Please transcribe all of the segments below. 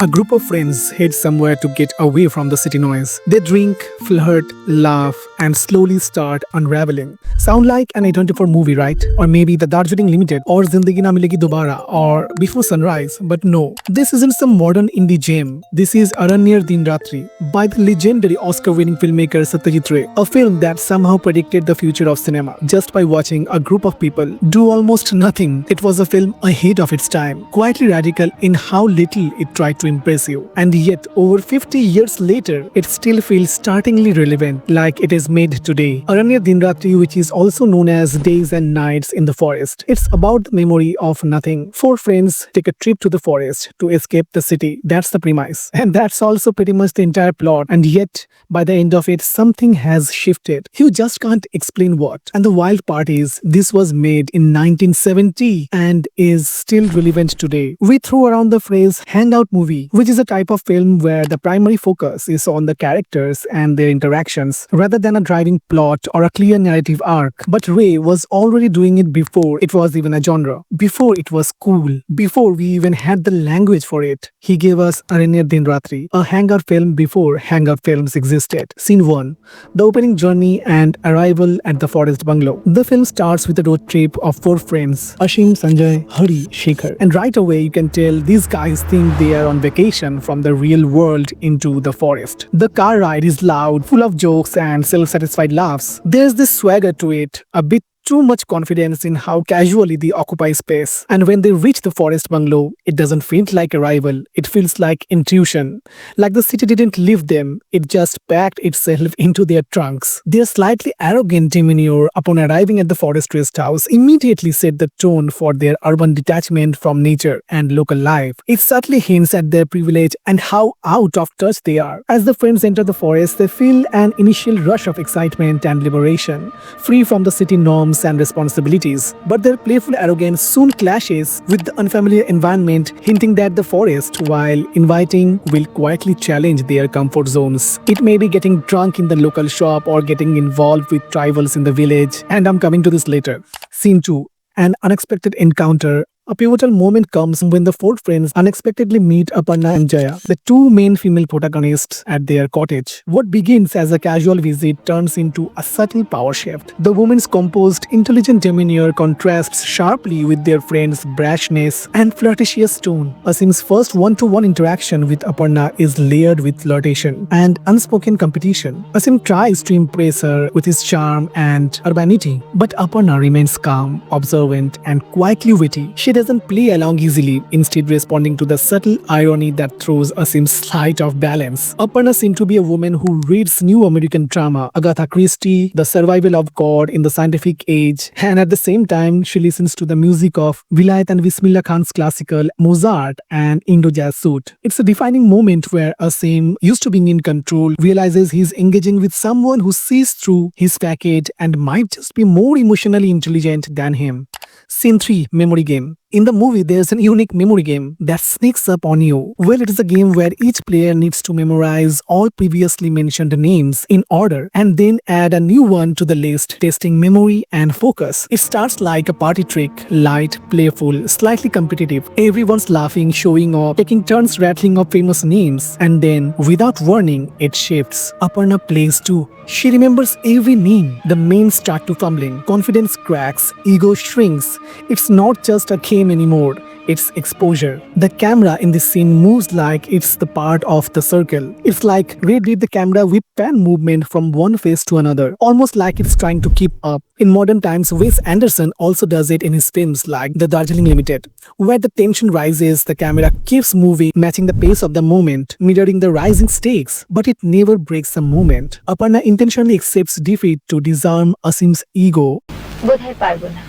A group of friends head somewhere to get away from the city noise. They drink, flirt, laugh, and slowly start unraveling. Sound like an A24 movie, right? Or maybe the Darjeeling Limited, or Zindagi Na Milegi Dobara, or Before Sunrise. But no, this isn't some modern indie gem. This is Aranyer Ratri by the legendary Oscar-winning filmmaker Satyajit Ray, a film that somehow predicted the future of cinema just by watching a group of people do almost nothing. It was a film ahead of its time, quietly radical in how little it tried to impress you. And yet, over 50 years later, it still feels startlingly relevant, like it is made today. Aranyer Ratri, which is also known as Days and Nights in the Forest. It's about the memory of nothing. Four friends take a trip to the forest to escape the city. That's the premise. And that's also pretty much the entire plot. And yet, by the end of it, something has shifted. You just can't explain what. And the wild part is, this was made in 1970 and is still relevant today. We threw around the phrase hangout movie, which is a type of film where the primary focus is on the characters and their interactions rather than a driving plot or a clear narrative arc. But Ray was already doing it before it was even a genre, before it was cool, before we even had the language for it. He gave us Aranyer Ratri, a hangout film before hangout films existed. Scene 1. The opening journey and arrival at the forest bungalow. The film starts with a road trip of four friends, Ashim, Sanjay, Hari, Shekhar. And right away you can tell these guys think they are on vacation from the real world into the forest. The car ride is loud, full of jokes and self-satisfied laughs. There's this swagger to it, a bit too much confidence in how casually they occupy space. And when they reach the forest bungalow, it doesn't feel like arrival, it feels like intrusion. Like the city didn't leave them, it just packed itself into their trunks. Their slightly arrogant demeanor upon arriving at the forest rest house immediately set the tone for their urban detachment from nature and local life. It subtly hints at their privilege and how out of touch they are. As the friends enter the forest, they feel an initial rush of excitement and liberation, free from the city norms and responsibilities. But their playful arrogance soon clashes with the unfamiliar environment, hinting that the forest, while inviting, will quietly challenge their comfort zones. It may be getting drunk in the local shop or getting involved with tribals in the village, and I'm coming to this later. Scene 2. An unexpected encounter. A pivotal moment comes when the four friends unexpectedly meet Aparna and Jaya, the two main female protagonists, at their cottage. What begins as a casual visit turns into a subtle power shift. The woman's composed, intelligent demeanor contrasts sharply with their friend's brashness and flirtatious tone. Asim's first one-to-one interaction with Aparna is layered with flirtation and unspoken competition. Asim tries to impress her with his charm and urbanity, but Aparna remains calm, observant, and quietly witty. She doesn't play along easily, instead responding to the subtle irony that throws Asim's slight off balance. Aparna seems to be a woman who reads new American drama, Agatha Christie, The Survival of God in the Scientific Age, and at the same time she listens to the music of Vilayat and Bismillah Khan's classical Mozart and Indo-Jazz suite. It's a defining moment where Asim, used to being in control, realizes he's engaging with someone who sees through his facade and might just be more emotionally intelligent than him. Scene 3. Memory Game. In the movie, there's a unique memory game that sneaks up on you. Well, it is a game where each player needs to memorize all previously mentioned names in order and then add a new one to the list, testing memory and focus. It starts like a party trick, light, playful, slightly competitive. Everyone's laughing, showing off, taking turns rattling off famous names. And then, without warning, it shifts. Aparna plays too. She remembers every name. The men start to fumbling. Confidence cracks. Ego shrinks. It's not just a game anymore, it's exposure. The camera in this scene moves like it's the part of the circle. It's like Ray did the camera whip pan movement from one face to another, almost like it's trying to keep up. In modern times, Wes Anderson also does it in his films like The Darjeeling Limited, where the tension rises, the camera keeps moving, matching the pace of the moment, mirroring the rising stakes, but it never breaks the moment. Aparna intentionally accepts defeat to disarm Asim's ego. বোধহয় পারবো না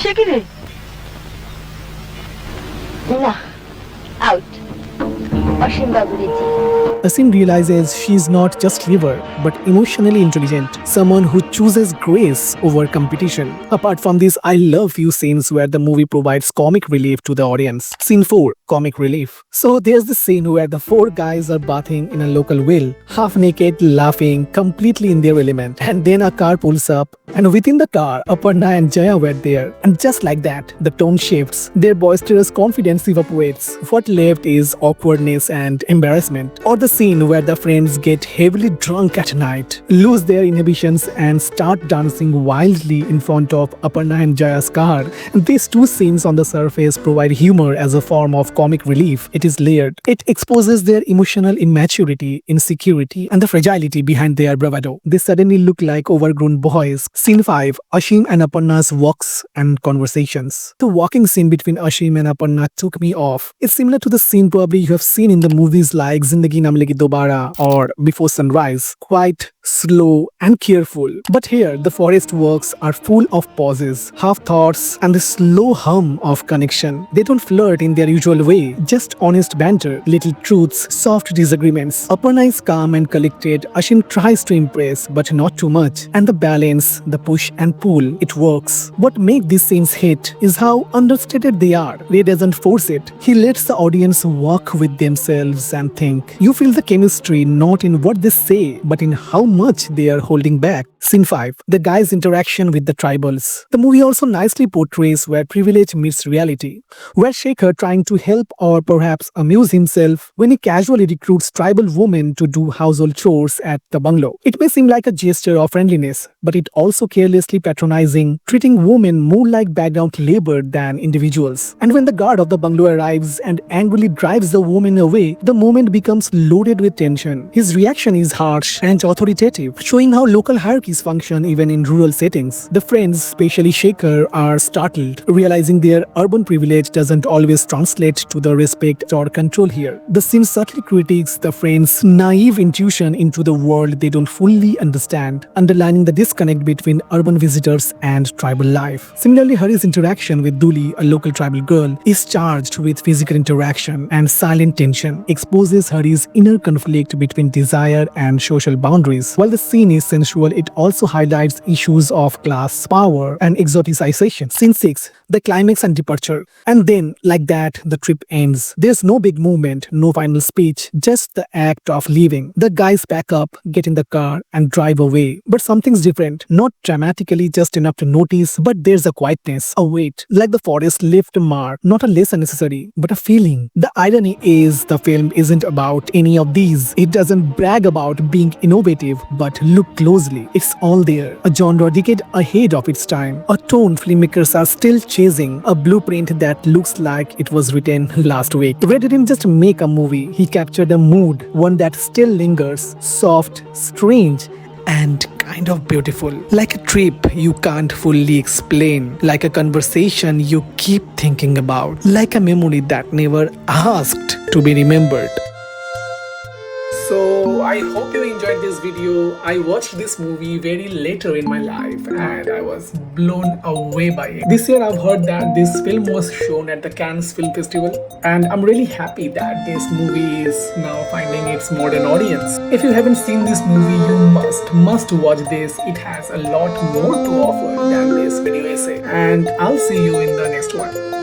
সে কি রে না out অসীম বাবুরে জি। Asim realizes she's not just clever, but emotionally intelligent, someone who chooses grace over competition. Apart from this, I love few scenes where the movie provides comic relief to the audience. Scene 4, comic relief. So there's the scene where the four guys are bathing in a local well, half naked, laughing, completely in their element. And then a car pulls up, and within the car, Aparna and Jaya were there. And just like that, the tone shifts. Their boisterous confidence evaporates. What left is awkwardness and embarrassment. Or the scene where the friends get heavily drunk at night, lose their inhibitions, and start dancing wildly in front of Aparna and Jaya's car. And these two scenes on the surface provide humor as a form of comic relief. It is layered. It exposes their emotional immaturity, insecurity, and the fragility behind their bravado. They suddenly look like overgrown boys. Scene 5, Ashim and Aparna's walks and conversations. The walking scene between Ashim and Aparna took me off. It's similar to the scene probably you have seen in the movies like Zindagi Na Milegi Dobara or Before Sunrise. Quite slow and careful. But here, the forest walks are full of pauses, half thoughts, and the slow hum of connection. They don't flirt in their usual way, just honest banter, little truths, soft disagreements. Aparna is calm and collected. Ashim tries to impress, but not too much. And the balance, the push and pull, it works. What makes these scenes hit is how understated they are. Ray doesn't force it. He lets the audience walk with themselves and think. You feel the chemistry not in what they say, but in how much they are holding back. Scene 5, the guy's interaction with the tribals. The movie also nicely portrays where privilege meets reality, where Shekhar, trying to help or perhaps amuse himself, when he casually recruits tribal women to do household chores at the bungalow. It may seem like a gesture of friendliness, but it also carelessly patronizing, treating women more like background labor than individuals. And when the guard of the bungalow arrives and angrily drives the woman away, the moment becomes loaded with tension. His reaction is harsh and authoritative, showing how local hierarchies function even in rural settings. The friends, especially Shekhar, are startled, realizing their urban privilege doesn't always translate to the respect or control here. The scene subtly critiques the friends' naive intuition into the world they don't fully understand, underlining the disconnect between urban visitors and tribal life. Similarly, Hari's interaction with Duli, a local tribal girl, is charged with physical interaction and silent tension, exposes Hari's inner conflict between desire and social boundaries. While the scene is sensual, it also highlights issues of class, power, and exoticization. Scene 6, the climax and departure. And then, like that, the trip ends. There's no big movement, no final speech, just the act of leaving. The guys pack up, get in the car, and drive away. But something's different. Not dramatically, just enough to notice, but there's a quietness, a weight, like the forest left a mark, not a lesson necessary, but a feeling. The irony is the film isn't about any of these. It doesn't brag about being innovative, but look closely. It's all there. A genre decade ahead of its time. A tone filmmakers are still chasing. A blueprint that looks like it was written last week. Ray didn't just make a movie. He captured a mood, one that still lingers, soft, strange, and kind of beautiful. Like a trip you can't fully explain. Like a conversation you keep thinking about. Like a memory that never asked to be remembered. So I hope you enjoyed this video. I watched this movie very later in my life and I was blown away by it. This year I've heard that this film was shown at the Cannes Film Festival and I'm really happy that this movie is now finding its modern audience. If you haven't seen this movie, you must watch this. It has a lot more to offer than this video essay. And I'll see you in the next one.